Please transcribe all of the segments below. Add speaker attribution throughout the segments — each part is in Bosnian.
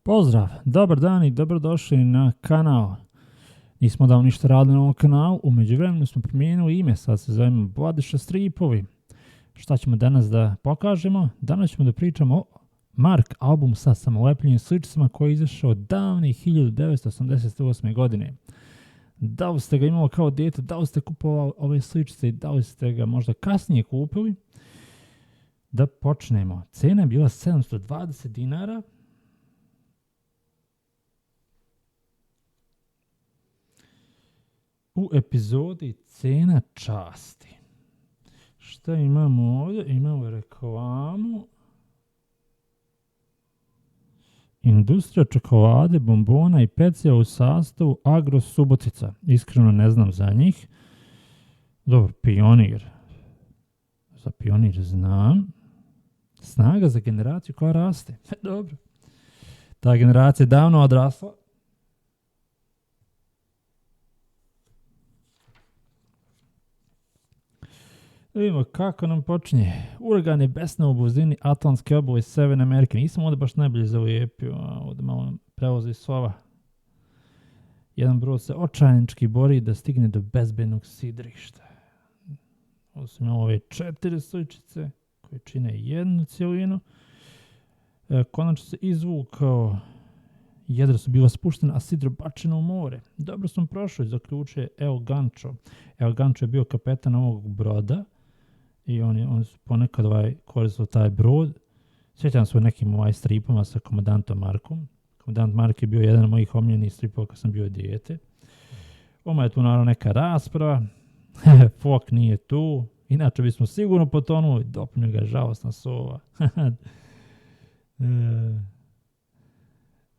Speaker 1: Pozdrav, dobar dan i dobrodošli na kanal. Nismo davno ništa radili na ovom kanalu, u međuvremenu smo promijenili ime, sad se zovemo Vladiša Stripovi. Šta ćemo danas da pokažemo? Danas ćemo da pričamo o Mark album sa samolepljenim sličicama koji je izašao davne 1988. godine. Da li ste ga imali kao dijete, da li ste kupovali ove sličice i da li ste ga možda kasnije kupili? Da počnemo. Cena je bila 720 dinara. U epizodi Cena časti. Šta imamo ovdje? Imamo reklamu. Industrija čokolade, bombona i peciva u sastavu Agro Subotica. Iskreno ne znam za njih. Dobro, Pionir. Za Pionir znam. Snaga za generaciju koja raste. Dobro. Ta generacija je davno odrasla. Vidimo kako nam počinje. Uragan je besna u blizini Atlantske obale Severne Amerike. Nisam ovdje baš najbolje zalijepio, a ovdje malo prevozi slova. Jedan brod se očajnički bori da stigne do bezbednog sidrišta. Osim ove 4 sličice koje čine jednu cijelinu. Konačno se izvukao. Jedra su bila spuštena, a sidro bačeno u more. Dobro smo prošli, zaključuje El Gancho. El Gancho je bio kapetan ovog broda. I oni su ponekad koristili taj brod. Sjećam se u nekim stripama sa komandantom Markom. Komandant Mark je bio jedan od mojih omiljenih stripova kad sam bio dijete. Oma je tu naravno neka rasprava. Fok nije tu. Inače bismo sigurno potonuli. Dopunio ga žalostna sova.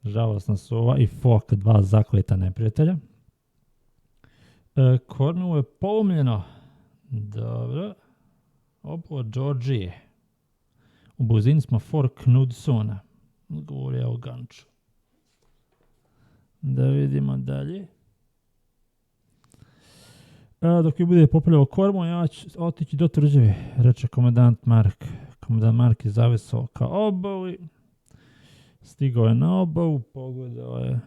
Speaker 1: Žalostna sova i Fok, dva zakleta neprijatelja. Kornu je polomljeno. Dobro. Oblo Georgije. U blizini smo Fort Knudsona. Govori o Ganču. Da vidimo dalje. Dok je bude popravljao kormu, ja ću otići do tvrđave, reče komandant Mark. Komandant Mark je zavisao ka obali. Stigao je na obalu, pogledao je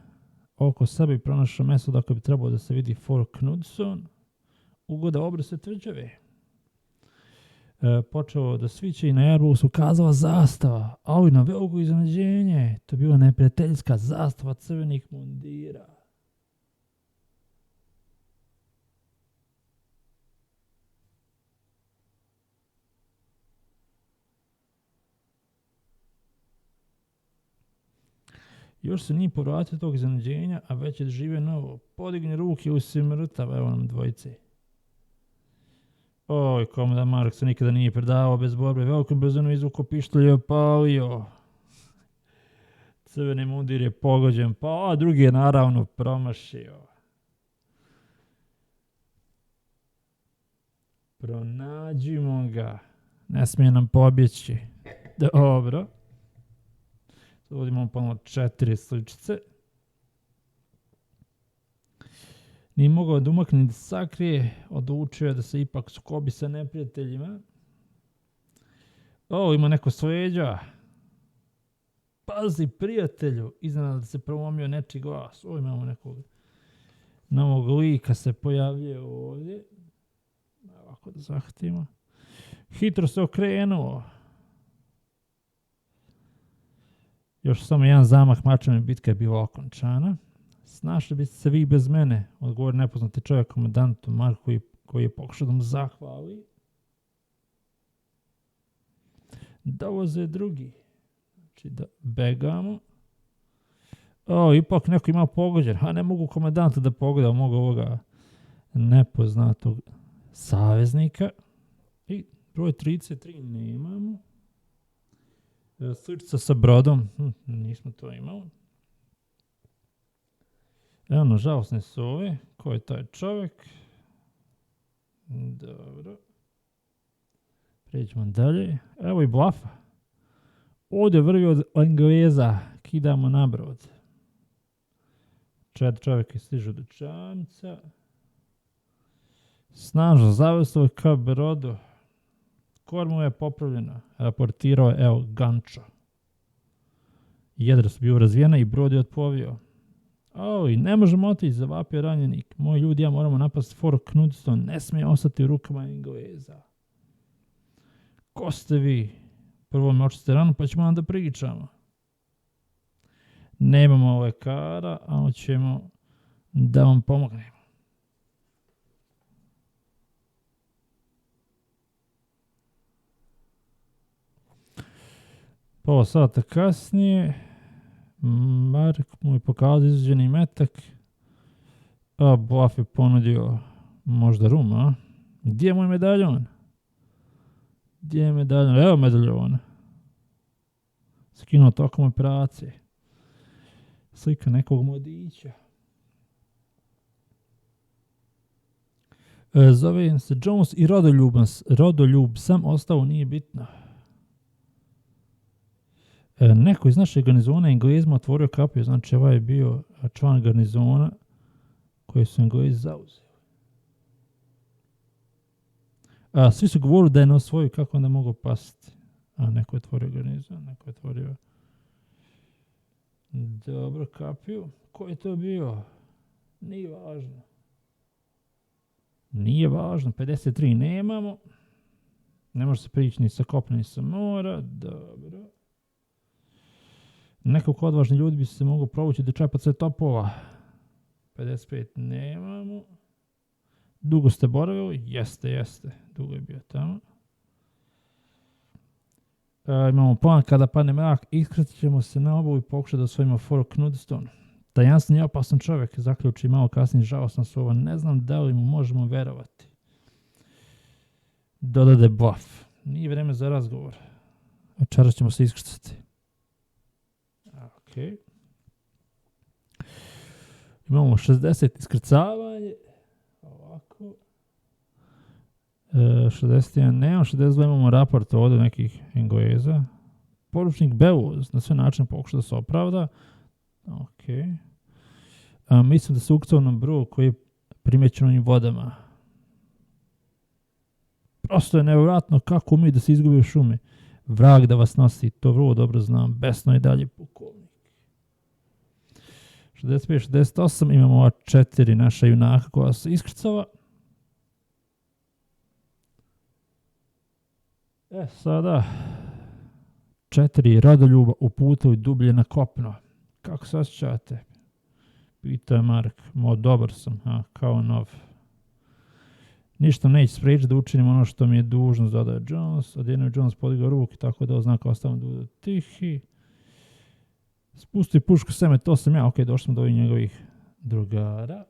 Speaker 1: oko sebe i pronašao mjesto dakle bi trebalo da se vidi Fort Knudson. Ugledao obrse tvrđave. Počeo da sviće i na jarbu se ukazala zastava, ali na veliko iznenađenje. To je bila neprijateljska zastava crvenih mundira. Još se nije povratio tog iznenađenja, a već je žive novo. Podigne ruke u si mrtav, evo nam dvojice. Oj, komandant Mark se nikada nije predavao bez borbe. Velikom brzinu izvuko pištolj i opalio. Crveni mundir je pogođen, pa drugi je naravno promašio. Pronađimo ga. Ne smije nam pobjeći. Dobro. Ovdje imamo ponovno 4 sličice. Nije mogao da umakne da sakrije, odlučio je da se ipak sukobi sa neprijateljima. Ima neko sveđa. Pazi prijatelju, iznenada se promomio nečiji glas. Imamo nekog novog lika se pojavljuje ovdje. Ovako da zahtimo. Hitro se okrenuo. Još samo jedan zamah mačem i bitka je bila okončana. Snašli biste se vi bez mene, odgovori nepoznati čovjek komandantu Marku koji je pokušao da mu zahvali. Dolaze drugi. Znači da begamo. Ipak neko ima pogođen. Ne mogu komandanta da pogleda, mogu ovoga nepoznatog saveznika. I broj 33 nemamo. Sličica sa brodom. Nismo to imali. Evo, nažalost ne su ove. Ko je taj čovjek? Dobro. Pređemo dalje. Evo i Blafa. Ovdje vrvi od Engleza. Kidamo na brod. 4 čovjeka stižu do čamca. Snažno zavislo ka brodu. Kormu je popravljena, raportirao je El Gancho. Jedra su bio razvijena i brod je otplovio. Oj, ne možemo otići, zavapio ranjenik. Moji ljudi, ja moramo napasti Fort Knudsen, ne smije ostati u rukama Engleza. Ko ste vi? Prvo me očiste ranu, pa ćemo onda pričamo. Nemamo lekara, ali ćemo da vam pomognemo. Pola sata kasnije, Mark mu je pokazao izrađeni metak, a Bluff je ponudio možda rum, a? Gdje je moj medaljon? Gdje je medaljon? Evo medaljon. Skinuo tokom operacije. Slika nekog mladića. Zove se Jones i Rodoljub sam ostao, nije bitno. Neko iz našeg garnizona Englezima otvorio kapiju, znači ovaj je bio član garnizona koji su Englezi zauzeli. Svi su govorili da je na osvoju, kako onda mogu pasti. Neko je otvorio garnizon, neko je otvorio... Dobro, kapiju. Ko je to bio? Nije važno. Nije važno, 53 nemamo. Ne može se prići ni sa kopna ni sa mora. Dobro. Nekoliko odvažni ljudi bi se mogu provući da čepa sve topova. 55 nemamo. Dugo ste boravili? Jeste. Dugo je bio tamo. Imamo plan, kada padne mrak, iskrcat ćemo se na obalu i pokušati da osvojimo Fort Knudsen. Tajanstven je opasan čovjek, zaključi malo kasnije, žalostan slova. Ne znam da li mu možemo verovati. Dodade Bluff. Nije vreme za razgovor. Večeras ćemo se iskrcati. Ok. Imamo 60 iskrcavanje. Ovako. 61 nemamo, 62 imamo raport ovdje nekih Engleza. Poručnik Bevoz na sve načine pokuša da se opravda. Ok. Mislim da se ukrcao na brod koji je primećen ovim vodama. Prosto je nevjerojatno kako mi da se izgubi u šumi. Vrag da vas nosi, to vrlo dobro znam. Besno je dalje pukovnik. 65, 68 imamo ova 4 naša junaka koja se iskrcava. Sada 4 Rodoljuba uputili dublje na kopno. Kako se osjećate? Pita je Mark. Dobar sam, kao nov. Ništa neće spriječiti da učinim ono što mi je dužnost, dodaje Jones. Odjedno je Jones podigao ruku, tako da oznaka ostavim da budu tihi. Spusti pušku seme, to sam ja. Ok, došli smo do ovih njegovih drugara.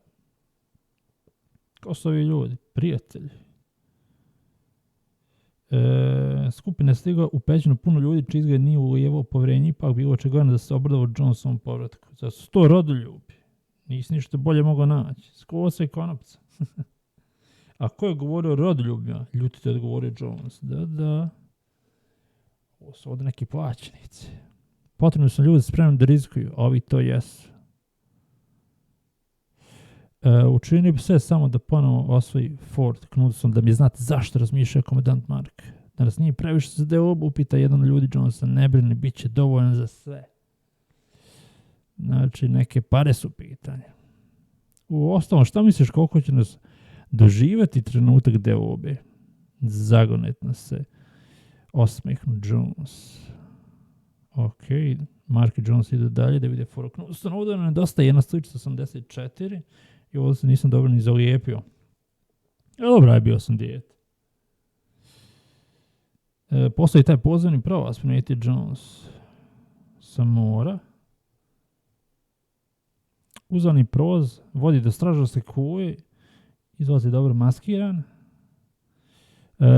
Speaker 1: Ko su ovi ljudi? Prijatelji. Skupina je stigla u pećinu puno ljudi, čiji izgled nije ulijevao povjerenje, ipak bilo očigledno da se obradao Johnsonom povratku. Zato su to rodoljubi. Nisi ništa bolje mogao naći. Skosa i konopca. A ko je govorio o rodoljubima? Ljutite je odgovorio Jones. Da. Ovo su ovdje neki plaćenici. Potrebno su ljudi spremni da rizikuju, a ovi to jesu. Učinio bi sve samo da ponovo osvoji Fort Knudsen, da mi znate zašto razmišlja komandant Mark. Da nas nije previše za deobu, upita jedan od ljudi Jonesa, ne brini, bit će dovoljno za sve. Znači, neke pare su pitanje. U ostalom, šta misliš koliko će nas doživjeti trenutak deobe? Zagonetno se osmehnu Jones. Ok, Mark i Jones idu dalje da vide Fort Knudsen. Ovdje nam nedostaje jedna sličica 84 i ovdje se nisam dobro ni zalijepio. Dobro je bio sam dijete. Postoji taj pozivni pravac, primijeti Jones sa mora. Uzvani proz vodi do stražarske kuje, izlazi dobro maskiran.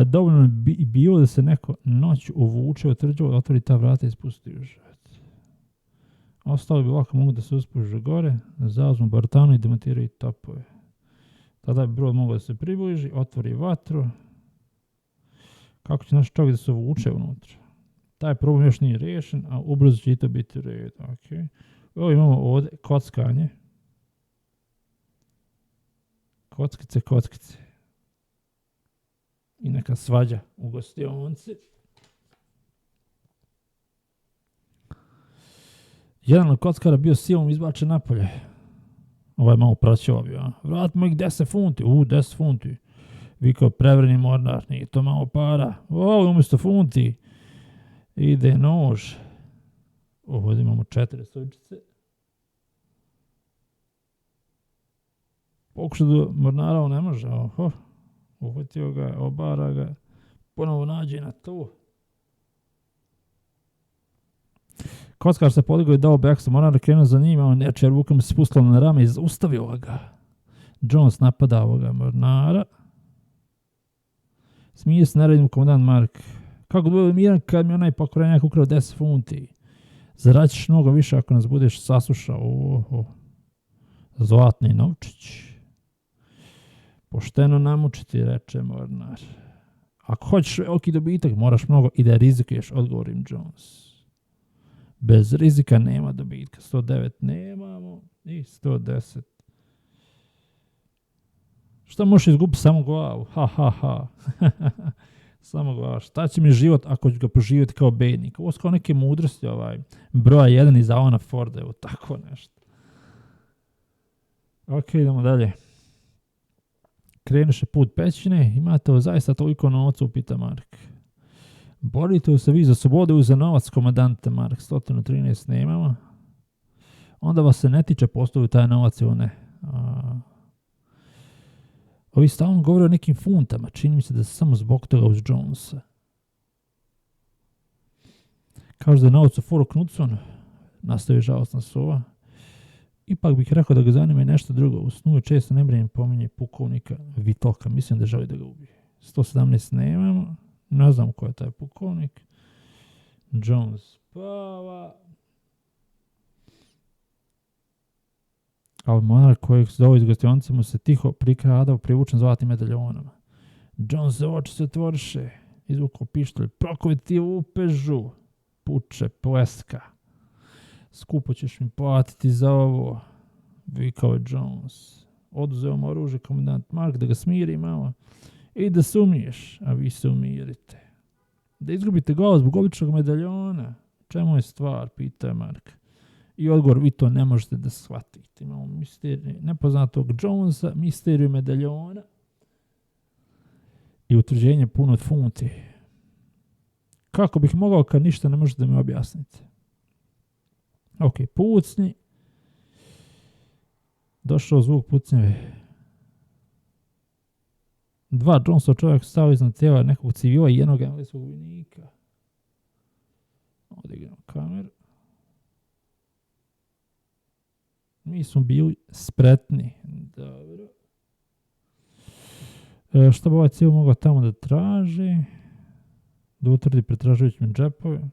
Speaker 1: Dovoljno je bilo da se neko noć uvuče u tvrđavu, otvori ta vrata i spusti u žet. Ostalo bi ovako mogu da se uspuže gore, zauzmu bartanu i demontiraju topove. Tada bi brod mogao da se približi, otvori vatru. Kako će naš čovjek da se uvuče unutra? Taj problem još nije riješen, a ubrzo će i to biti red. Okay. Evo imamo ovdje kockanje. Kockice. I neka svađa u gostionci. Jedan od kockara bio silom izbačen napolje. Ovaj malo praćao bio. Vrat mojih 10 funti. 10 funti. Vikao prevrni mornar. Nije to malo para. Umjesto funti. Ide nož. Ovdje imamo 4 stojčice. Pokušao da mornara on ne može. Uhvatio ga, obara ga. Ponovo nađe na to. Kockar se podigao i dao beksa. Mornar krenuo za njim, a on nečija rukom se spustila na rame i zaustavio ga. Jones napada ovoga mornara. Smije se naredim komandant Mark. Kako da budem miran kad mi onaj pokorenjak ukrao 10 funti? Zaraćiš mnogo više ako nas budeš saslušao. Zlatni novčić. Pošteno namučiti, reče mornar. Ako hoćeš veliki dobitak, moraš mnogo i da rizikuješ, odgovorim Jones. Bez rizika nema dobitka. 109 nemamo i 110. Šta možeš izgubiti? Samo glavu. Ha. Samo glava. Šta će mi život ako ću ga proživjeti kao bednik? Ovo je kao neke mudrosti broja 1 iz Alana Forda. Evo tako nešto. Ok, idemo dalje. Krenuše put pećine. Imate zaista toliko novca, upita Mark. Borite se vi za slobodu i za novac, komandante Mark. 113 nemamo. Onda vas se ne tiče postoju taj novac ili ne. Ovi stalno govore o nekim funtama. Čini mi se da se samo zbog toga uz Jonesa. Kaže da je novac u Fort Knudson. Nastavi žalostna sova. Ipak bih rekao da ga zanima i nešto drugo. U snu je često nebranjen pominje pukovnika Vitoka. Mislim da želi da ga ubije. 117 nemamo. Ne znam ko je taj pukovnik. Jones spava. Ali monar kojeg se zove iz gostionice mu se tiho prikradao privučen zlatnim medaljonama. Jones se oči se otvoriše. Izvukao pištolj. Prokoviti ti upežu. Puče, pleska. Skupo ćeš mi platiti za ovo. Vikao je Jones. Oduzeo mu oružje komandant Mark da ga smiri malo. I da se umiješ, a vi se umirite. Da izgubite glavu zbog običnog medaljona. Čemu je stvar, pita Mark. I odgovor, vi to ne možete da shvatite. Imamo nepoznatog Jonesa, misteriju medaljona i utvrđenje puno od funti. Kako bih mogao kad ništa ne možete da mi objasnite? Ok, pucnji. Došao zvuk pucnjeve. 2 Jonesova čovjek stao iznad tijela nekog civila i jednog engleskog vojnika. Ovdje igram kameru. Mi smo bili spretni. Dobro. Što bi ovaj civil mogao tamo da traži? Da utvrdi pretražujući mi džepove.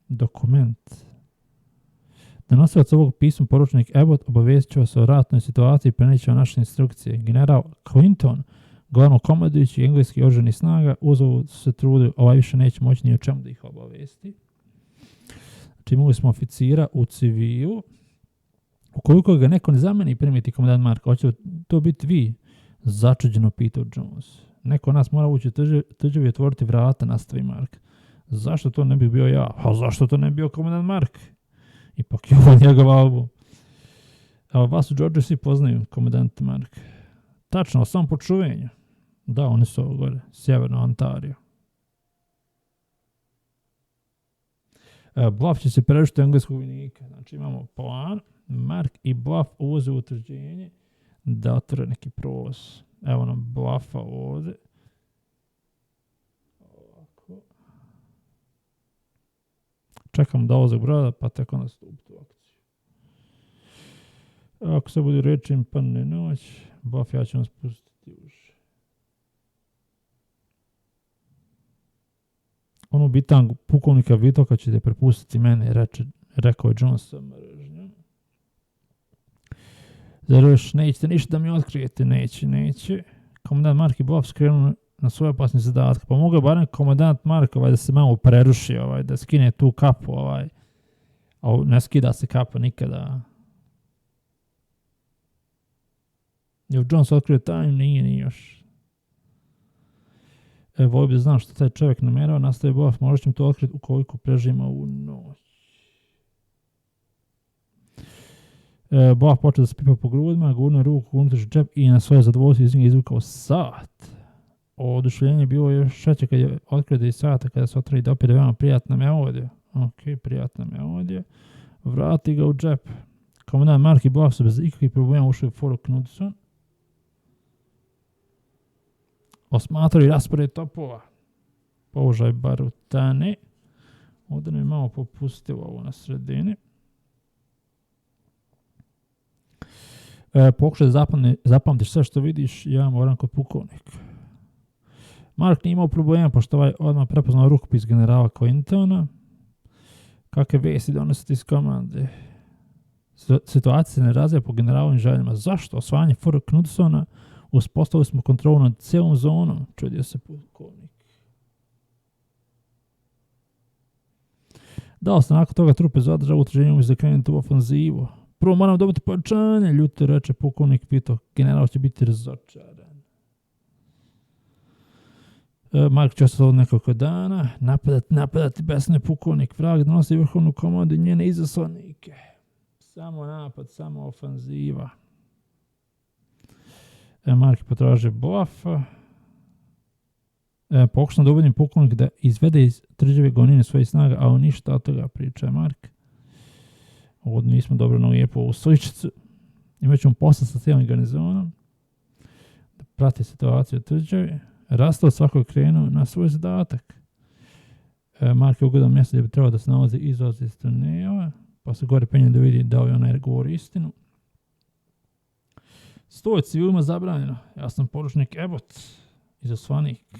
Speaker 1: Dokument. Da nosilac ovog pisma poručnik Abbott obavijest će vas o ratnoj situaciji i preneće naše instrukcije. General Clinton, glavno komandujući engleski oružanih snaga, uzalud se trudi, ovaj više neće moći ni o čemu da ih obavijesti. Znači imali smo oficira u civilu. Ukoliko ga neko ne zameni primiti komandant Mark, hoće to biti vi? Začuđeno pitao Jones. Neko nas mora ući tržavi i otvoriti vrata, nastavi Mark. Zašto to ne bi bio ja? A zašto to ne bi bio komandant Mark? Ipak je ovo njegov album. A vas u Georgiju svi poznaju, komandant Mark. Tačno, samo po čuvenju. Da, oni su ovo gore, sjeverno Ontario. Bluff će se prerušiti engleskog vojnika. Znači imamo plan, Mark i Bluff uvoze utvrđenje da otvore neki prolaz. Evo nam Bluffa ovdje. Ovako. Čekam da ovo broda, pa tek onda stupiti u akciju. Ako se budu reći im padne noć, Bluff ja ću vam spustiti uši. Ono bitan pukovnika Vitoka ćete prepustiti mene, rekao je Jones sa mržnjom. Zar još nećete ništa da mi otkrijete? Neće. Komandant Mark i Bluff skrenu na svoje opasne zadatke. Pa mogu barem komandant Mark da se malo preruši, da skine tu kapu, a ne skida se kapa nikada. Je Jones otkrio tajnu? Nije ni još. Volio bi da znam što taj čovjek namjerava, nastaje Bluff, možda ćemo to otkriti ukoliko preživimo ovu noć. Buff počeo da se pipa po grudima, gurnuo ruku unutrašnji džep i na svoje zadovoljstvo iz njega izvukao sat. Oduševljenje je bilo još šeće kad je otkrio da je sata kada se otvori da opet veoma prijatna melodija. Ok, prijatna melodija. Vrati ga u džep. Komandant Mark i Buff su bez ikakvih problema ušli u foru Knudson. Osmatraju raspored topova. Položaj barutane. Ovdje nam je malo popustilo ovo na sredini. Pokušaj da zapamtiš sve što vidiš, ja moram kod pukovnika. Mark nije imao problema, pošto ovaj odmah prepoznao rukopis generala Clintona. Kakve vesti donositi iz komande? Situacija se ne razvija po generalovim željama. Zašto? Osvajanje Fort Knudsona, uspostavili smo kontrolu nad cijelom zonom, čudio se pukovnik. Dao se nakon toga trupe zadržao utrženje umjesto da krenuti u ofanzivu. Prvo moram dobiti pojačanje, ljuto reče pukovnik, pitao, general će biti razočaran. Mark će ostati od nekoliko dana, napadati besne pukovnik, vrag donosi vrhovnu komandu i njene izaslanike. Samo napad, samo ofanziva. Mark potraže Buffa. Pokušam da ubedim pukovnik da izvede iz tvrđave gonine svojih snaga, ali ništa od toga, priča Mark. Ovdje nismo dobro na lijepo ovu sličicu. Imat ćemo posla sa cijelim garnizonom da prati situaciju u tvrđavi. Rastao svako krenuo na svoj zadatak. Mark je ugledao mjesto gdje bi trebao da se nalazi izlaz iz tunela, pa se gore penje da vidi da li onaj govori istinu. Stoj civilima zabranjeno. Ja sam poručnik Abbott, izaslanik.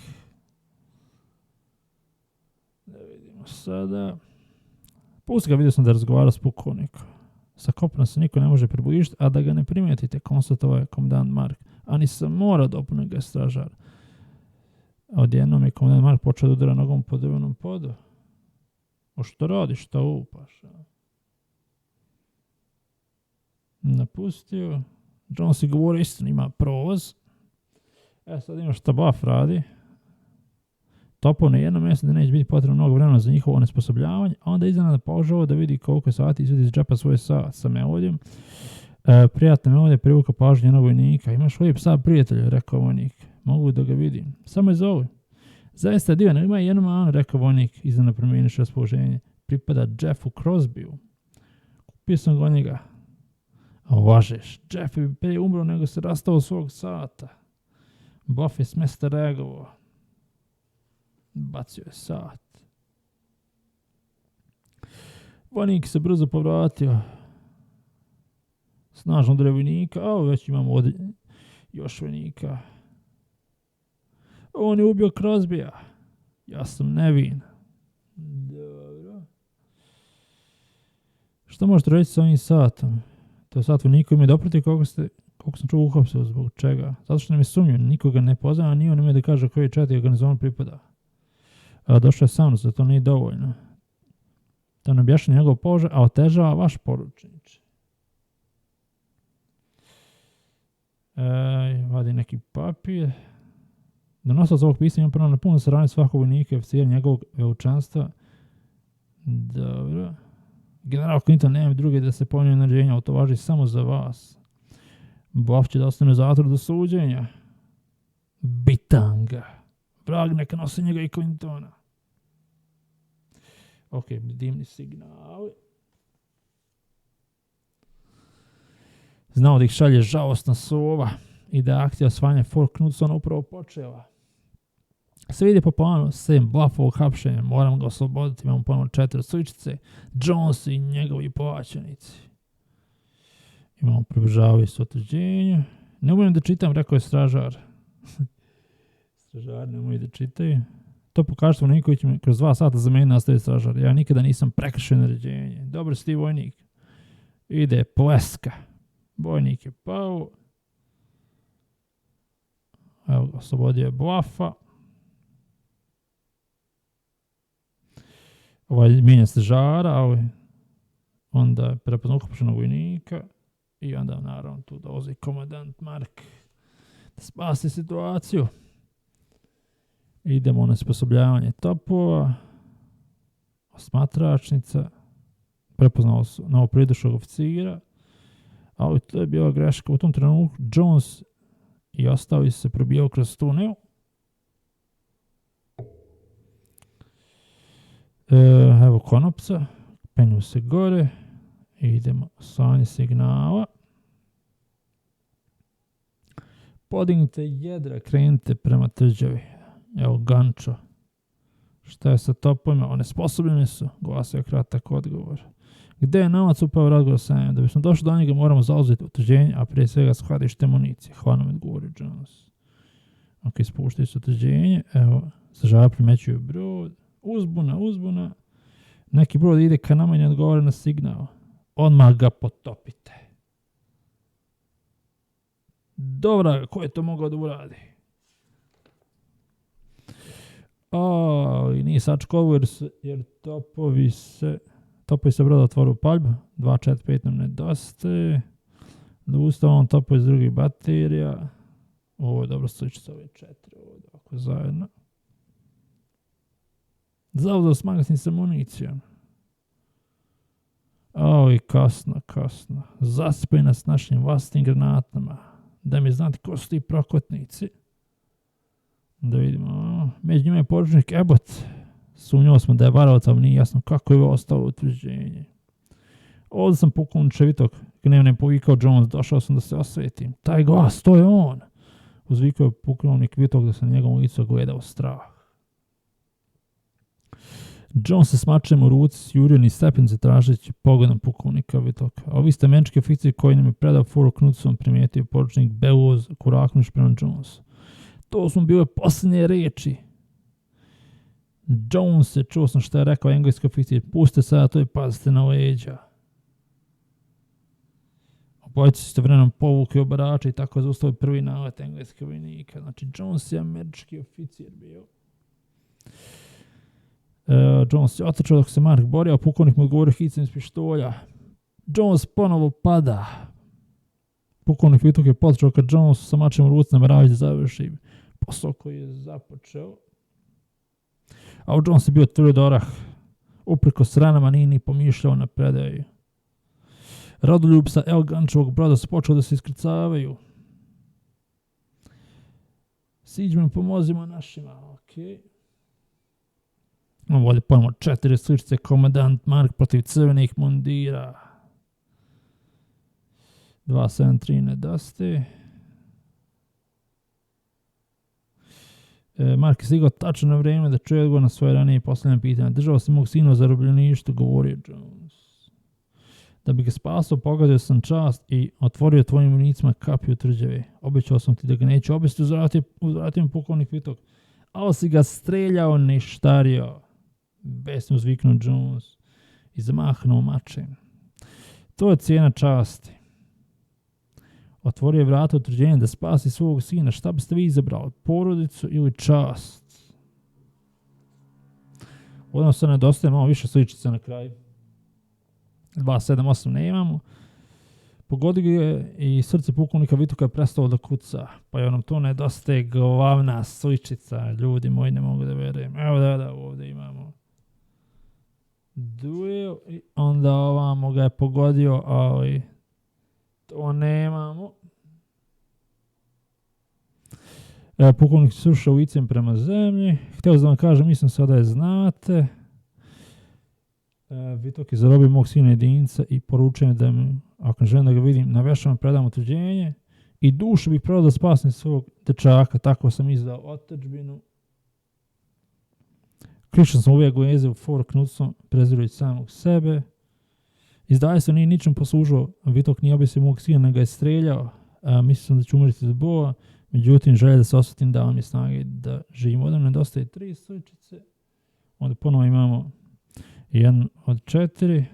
Speaker 1: Da vidimo sada. Pusti ga, vidio sam da razgovara s pukovnikom. Sa kopna se niko ne može približiti, a da ga ne primijetite, konstatovao je komandant Mark. Ani se mora, dopunio ga stražar. Odjednom je komandant Mark počeo da udara nogom po drvenom podu. O što radiš, šta upaš? Napustio. Jones je govorio istinu, ima prolaz. Sad ima šta Buff radi. Topao na jedno mjesto da neće biti potrebno mnogo vremena za njihovo onesposobljavanje, a onda iznenada paužao da vidi koliko sati izvedi iz džepa svoj sat sa melodijom. Prijatna melodija privuka pažnju jednog vojnika. Imaš lijep sad prijatelj, rekao vojnik. Mogu da ga vidim. Samo je zovu. Zaista divan, ima jednu manu, rekao vojnik, iznenada promijeniš raspoloženje. Pripada Jeffu Crosbyu. Kupio sam ga od njega. A lažeš, Jeff bi prije umro nego se rastao svog sata. Buff je s mjesta reagovao. Bacio je sat. Vojnik se brzo povratio. Snažno udario vojnika, a već imamo ovdje još vojnika. On je ubio Crosbya. Ja sam nevin. Dobro. Što možete reći s ovim satom? To je sat vojnika ima doproti koliko sam čuo uhapsio, zbog čega? Zato što nam je sumnju, nikoga ne poznava, ni on ima da kaže koji četiri organizovano pripada. Došao je sam, zato nije dovoljno. To ne objašnja njegov položaj, a otežava vaš poručnič. Vadi neki papir. Donosilac ovog pisanja ima pravo na puno saradnje svakog vojnika i oficira njegovog veličanstva. Dobro. General Clinton nema druge da se ponuje naređenja, ali to važi samo za vas. Buff će da ostane u zatvoru do suđenja. Bitanga. Vrag neka nosi njega i Clintona. Ok, dimni signali. Znao da ih šalje žalostna sova i da je akcija osvajanja Fort Knudsona upravo počela. Sve ide po planu, sem Buffovog hapšenja, moram ga osloboditi, imamo ponovno 4 sličice, Jones i njegovi plaćenici. Imamo približavaju se otuđenju. Ne umijem da čitam, rekao je stražar. Stražar ne umije da čitaju. To pokažete vojniku će me kroz 2 sata za mene nastavi stražar. Ja nikada nisam prekršio naređenje. Dobro si ti vojnik. Ide pleska. Vojnik je pao. Evo ga, oslobodio je Buffa. Ovaj mijenja stražara, ali onda je prepoznao uhapšenog vojnika i onda naravno tu dolazi komandant Mark da spasi situaciju. Idemo na osposobljavanje topova, osmatračnica, prepoznao su novopridošlog oficira, Ali to je bila greška. U tom trenutku Jones i ostao se probijao kroz tunel. Evo konopca. Penju se gore. Idemo slanje signala. Podignite jedra, krenite prema tvrđavi. Evo gančo. Šta je sa topovima? Onesposobljeni su. Glasio je kratak odgovor. Gde je novac upao razgovor sa njim? Da bismo došli do njega moramo zauzeti utvrđenje, a prije svega skladište municije. Hvala mi odgovorio Jones. Ok, spuštaju se utvrđenje. Evo, stražari primećuju brod. Uzbuna. Neki brod ide ka nama i ne odgovara na signal. Odmah ga potopite. Dobra, ko je to mogao da uradi? I nije sačkovo jer topovi se broda otvoru paljbu. 245 nam nedostaje. Da ustavom topovi iz drugih baterija. Ovo je dobro sličica, ove 4 ovdje ovako zajedno. Zauzeo s magazin sa municijom. I kasno. Zasipaj nas našim vlastnim granatama. Da mi znate ko su ti prokotnici. Da vidimo. Među njima je poručnik Abbott. Sumnjao smo da je varovac, ali nije jasno kako je ostalo utvrđenje. Ovdje sam pukovniče Vitok. Gnevno je povikao Jones. Došao sam da se osvetim. Taj glas, to je on. Uzvikao je pukovnik Vitok da se na njegovom licu gledao strah. Jones se s mačem u ruci jurio niz stepenice tražeći pogledom pukovnika Vitoka. A ovi ste američki oficiri koji nam je predao Foro Knudson, primijetio poručnik Bellows koraknuš prema Jonesu. To su bile posljednje riječi. Jones je, čuo sam što je rekao engleski oficir, puste sada to i pazite na leđa. Obojice su vremenom povukli obarača i tako zaustavili prvi nalet engleskih vojnika. Znači Jones je američki oficir bio. Jones je otrčao dok se Mark borio, a pukovnik mu odgovorio hicem iz pištolja. Jones ponovo pada. Pukovnik Vitok je potrčao kad Jones sa mačem u ruci nameravajući da završi posao koji je započeo. A u Jones je bio tvrd orah. Uprkos ranama nije ni pomišljao na predaju. Rodoljub sa El Gančevog broda su počeli da se iskrcavaju. Siđemo, pomozimo našima, okej. Ovdje ponovno 4 sličice, komandant Mark protiv crvenih mundira. 273 nedostaje. Mark je stigao tačno na vrijeme da čuje odgovor na svoje ranije posljednje pitanje. Držao si mog sina u zarobljeništu, govorio Jones. Da bi ga spasao, pogadio sam čast i otvorio tvojim vojnicima kapiju tvrđave. Obećao sam ti da ga neću obesti, uzvratio pukovnik Vitok. Ali si ga streljao, ništario. Besno uzviknuo Jones i zamahnuo mačem. To je cijena časti. Otvorio je vrata utvrđenja da spasi svog sina. Šta biste vi izabrali? Porodicu ili čast? Odnosno se nedostaje malo više sličica na kraju. 278 ne imamo. Pogodi ga je i srce pukovnika Vitoka je prestalo da kuca. Pa je nam to nedostaje glavna sličica. Ljudi moji, ne mogu da verujem. Evo da, ovdje imamo duel i onda ovamo ga je pogodio, ali to nemamo. Pukovnik se srušao licem prema zemlji. Htio da vam kažem, mislim sada je znate. Vitok je zarobio mog sina jedinca i poručio da mi, ako ne želim da ga vidim, na vešama predam utvrđenje i dušu bih prodao da spasnem svog dečaka. Tako sam izdao otadžbinu. Krišan sam uvijek ujezio u Fort Knudson, prezirujući samog sebe. Izdaje se nije ničem poslužio, Vitok nije objesio mog sina, nego ga je streljao. Mislio sam da ću umriti od boja, međutim želje da se osvetim dao mi snage da živim. Ovdje nedostaje 3 sličice. Onda ponovo imamo 1 od 4.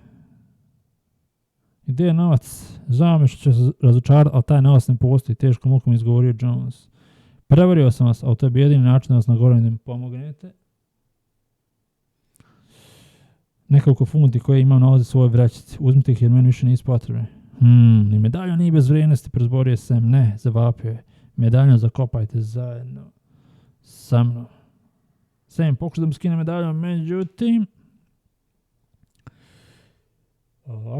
Speaker 1: Gdje je novac? Žao mi što će se razočarati, ali taj novac ne postoji. Teško mukom izgovorio Jones. Prevario sam vas, ali to je bi jedini način da vas nagovorim da mi pomognete. Nekoliko funti koje imam na ovdje svojoj vrećici. Uzmite ih jer meni više nisu potrebne. Ni medalja nije bez vrijednosti, prozborio Sam. Ne, zavapio je. Medalju zakopajte zajedno sa mnom. Sam pokušao da mu skine medalju, međutim...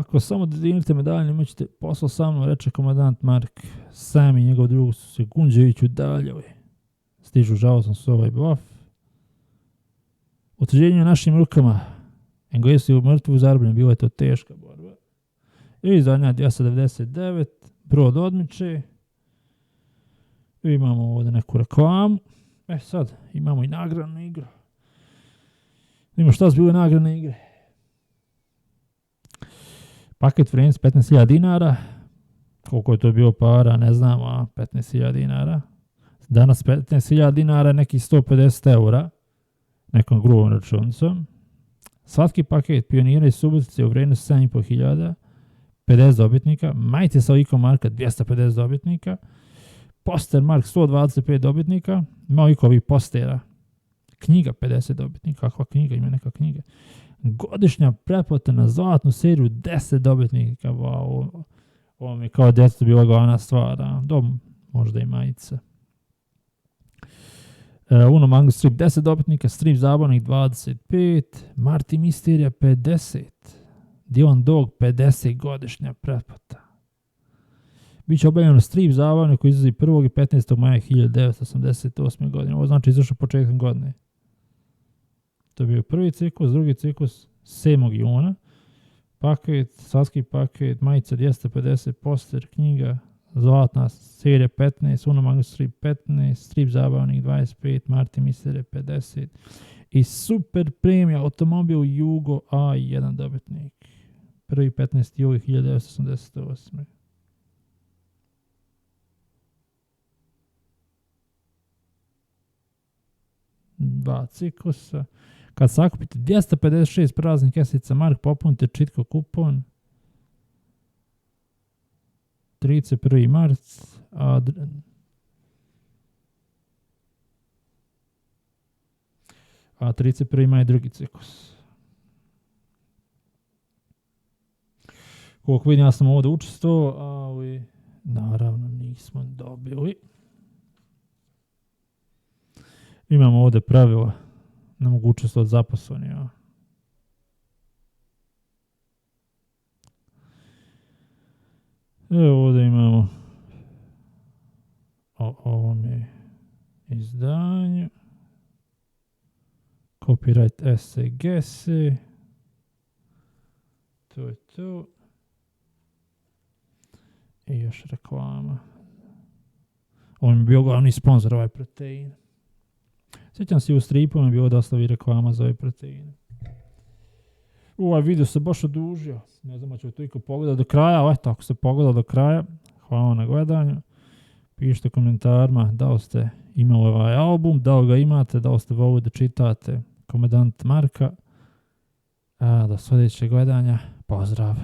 Speaker 1: Ako samo dodijelite medalje, imat ćete posao sa mnom, reče komandant Mark. Sam i njegov drug su se Gunđević udaljali. Stižu žalosno Sova i Bluff. Utvrđenje u našim rukama. Englesi u mrtvu zarobljeni, bila je to teška borba. I zadnja 299, brod odmiče. I imamo ovdje neku reklamu. Sad, imamo i nagradnu igru. Vidimo šta su bile nagradne igre. Paket Friends 15.000 dinara. Koliko je to bilo para, ne znam, 15.000 dinara. Danas 15.000 dinara je nekih 150 eura. Nekom grubom računicom. Svatki paket Pionira i Subotice u vrijednosti 7.500. 50 dobitnika. Majice sa likom Marka 250 dobitnika. Poster Mark 125 dobitnika. Ima liko ovih postera. Knjiga 50 dobitnika. Kakva knjiga? Ima neka knjiga. Godišnja pretplata na zlatnu seriju 10 dobitnika. Wow. Ovo mi je kao djeto bila glavna stvar. Možda i majica. Uno Mango Strip 10 dobitnika. Strip zabavnik 25. Marti Misterija 50. Dylan Dog 50 godišnja pretplata. Biće objavljeno Strip zabavnik koji izlazi 1. i 15. maja 1988. godine. Ovo znači izašao početkom godine. To je bio prvi ciklus, drugi ciklus 7. juna. Paket, svatski paket, majica 250, poster, knjiga, zlatna serija 15, Uno Mango Strip 15, Strip zabavnik 25, Marti Misterija 50 i super premija automobil Jugo A1 dobitnik. 1. 15. juli 1988. Dva ciklusa. Kad sakupite 256 praznih kesica Mark, popunite čitko kupon. 31. marc. A 31. maj drugi ciklus. Koliko vidim, ja sam ovdje učestvovao, ali naravno nismo dobili. Imamo ovdje pravila na mogućnost od zaposlenih. Evo ovdje imamo o ovom je izdanju. Copyright essay gesi. To je to. I još reklama. On je bio glavni sponsor ovaj protein. Sjećam se u stripu mi je bilo dosta reklama za ove proteine. Ovaj video se baš odužio. Ne znam, ću toliko pogledati do kraja, ali eto, ako ste pogledali do kraja, hvala na gledanju. Pišite komentarima da li ste imali ovaj album, da li ga imate, da li ste volili da čitate Komandant Marka. Do sljedećeg gledanja, pozdrav!